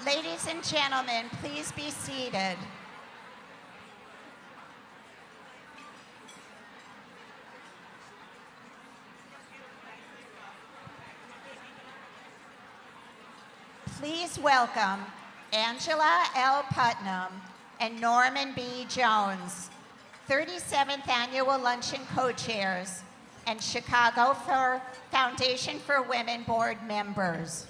Ladies and gentlemen, please be seated. Please welcome Angela L. Putnam and Norman B. Jones, 37th Annual Luncheon co-chairs and Chicago Foundation for Women board members.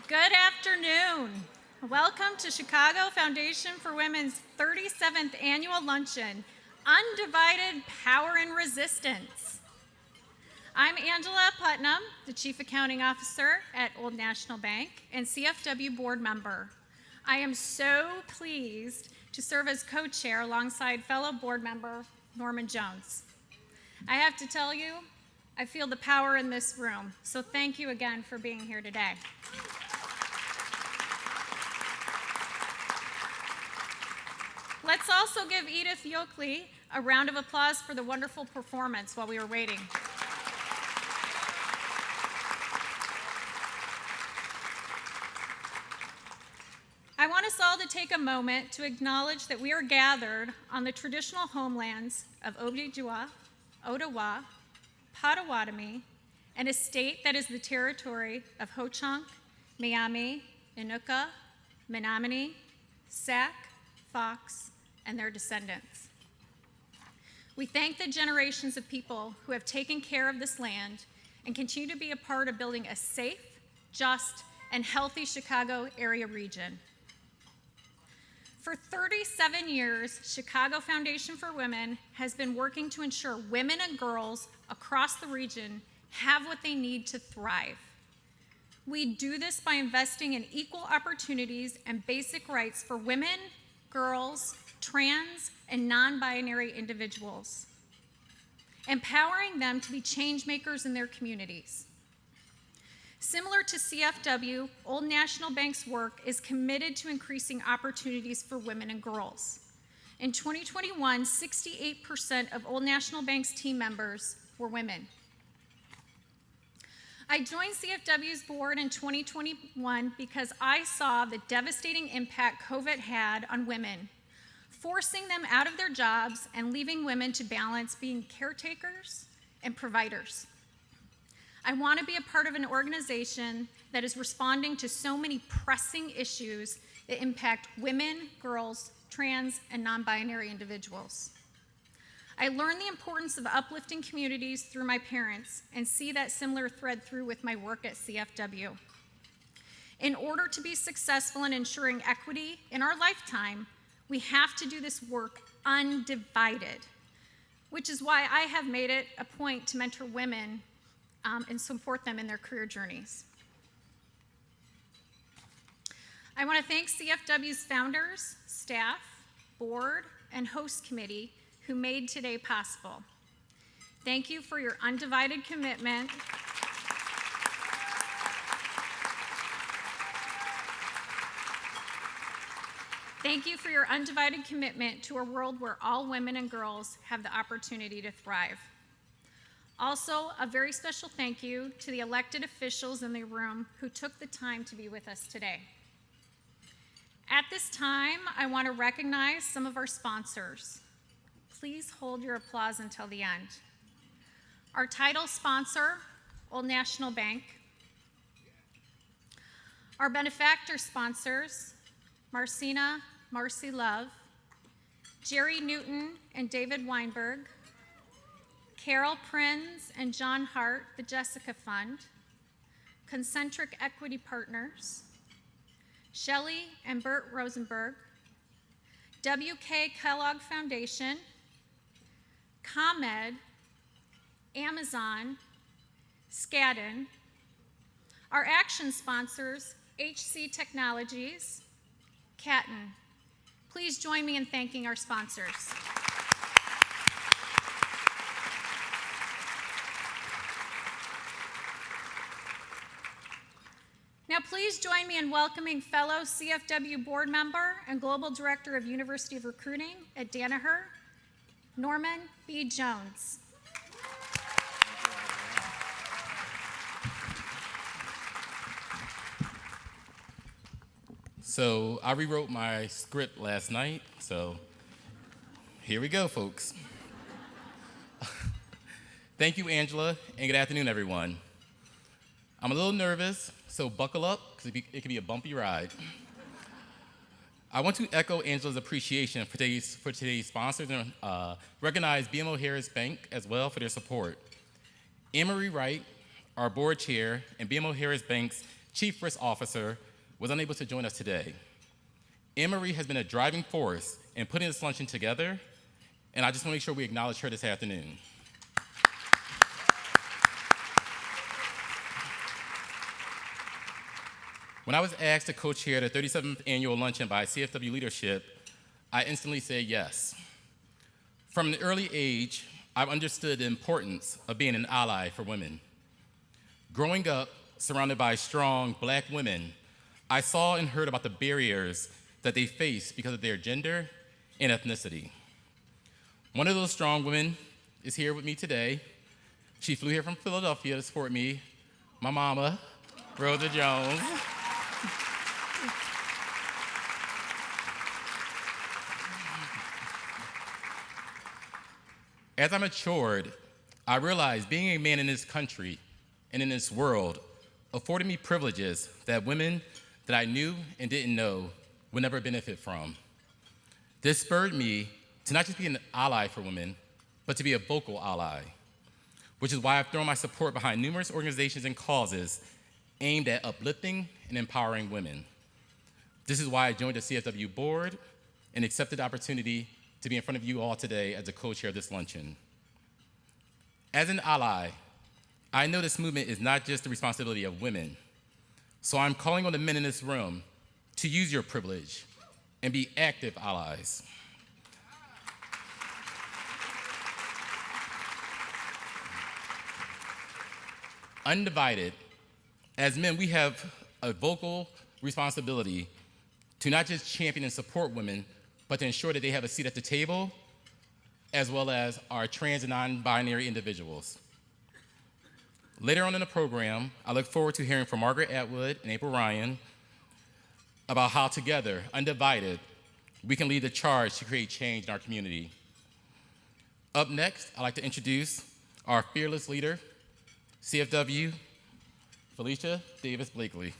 Good afternoon. Welcome to Chicago Foundation for Women's 37th Annual Luncheon, Undivided Power and Resistance. I'm Angela Putnam, the Chief Accounting Officer at Old National Bank and CFW board member. I am so pleased to serve as co-chair alongside fellow board member Norman Jones. I have to tell you, I feel the power in this room, so thank you again for being here today. Let's also give Edith Yoakley a round of applause for the wonderful performance while we were waiting. I want us all to take a moment to acknowledge that we are gathered on the traditional homelands of Ojibwa, Ottawa, Potawatomi, and a state that is the territory of Ho-Chunk, Miami, Inuka, Menominee, Sac, Fox, and their descendants. We thank the generations of people who have taken care of this land and continue to be a part of building a safe, just, and healthy Chicago area region. For 37 years, Chicago Foundation for Women has been working to ensure women and girls across the region have what they need to thrive. We do this by investing in equal opportunities and basic rights for women, girls, trans, and non-binary individuals, empowering them to be change makers in their communities. Similar to CFW, Old National Bank's work is committed to increasing opportunities for women and girls. In 2021, 68% of Old National Bank's team members were women. I joined CFW's board in 2021 because I saw the devastating impact COVID had on women, forcing them out of their jobs and leaving women to balance being caretakers and providers. I want to be a part of an organization that is responding to so many pressing issues that impact women, girls, trans, and non-binary individuals. I learned the importance of uplifting communities through my parents and see that similar thread through with my work at CFW. In order to be successful in ensuring equity in our lifetime, we have to do this work undivided, which is why I have made it a point to mentor women and support them in their career journeys. I want to thank CFW's founders, staff, board, and host committee who made today possible. Thank you for your undivided commitment. Thank you for your undivided commitment to a world where all women and girls have the opportunity to thrive. Also, a very special thank you to the elected officials in the room who took the time to be with us today. At this time, I want to recognize some of our sponsors. Please hold your applause until the end. Our title sponsor, Old National Bank. Our benefactor sponsors, Marcina, Marcy Love, Jerry Newton and David Weinberg, Carol Prinz and John Hart, the Jessica Fund, Concentric Equity Partners, Shelley and Bert Rosenberg, W.K. Kellogg Foundation, ComEd, Amazon, Skadden, our action sponsors, HC Technologies, Catton. Please join me in thanking our sponsors. Now please join me in welcoming fellow CFW board member and Global Director of University of Recruiting at Danaher, Norman B. Jones. So I rewrote my script last night, so here we go, folks. Thank you, Angela, and good afternoon, everyone. I'm a little nervous, so buckle up, because it can be a bumpy ride. I want to echo Angela's appreciation for today's sponsors and recognize BMO Harris Bank as well for their support. Anne-Marie Wright, our board chair, and BMO Harris Bank's chief risk officer was unable to join us today. Anne-Marie has been a driving force in putting this luncheon together, and I just want to make sure we acknowledge her this afternoon. When I was asked to co-chair the 37th annual luncheon by CFW leadership, I instantly said yes. From an early age, I've understood the importance of being an ally for women. Growing up surrounded by strong Black women, I saw and heard about the barriers that they face because of their gender and ethnicity. One of those strong women is here with me today. She flew here from Philadelphia to support me, my mama, Rosa Jones. As I matured, I realized being a man in this country and in this world afforded me privileges that women that I knew and didn't know would never benefit from. This spurred me to not just be an ally for women, but to be a vocal ally, which is why I've thrown my support behind numerous organizations and causes aimed at uplifting and empowering women. This is why I joined the CFW board and accepted the opportunity to be in front of you all today as the co-chair of this luncheon. As an ally, I know this movement is not just the responsibility of women, so I'm calling on the men in this room to use your privilege and be active allies. Undivided, as men, we have a vocal responsibility to not just champion and support women, but to ensure that they have a seat at the table, as well as our trans and non-binary individuals. Later on in the program, I look forward to hearing from Margaret Atwood and April Ryan about how together, undivided, we can lead the charge to create change in our community. Up next, I'd like to introduce our fearless leader, CFW, Felicia Davis Blakely.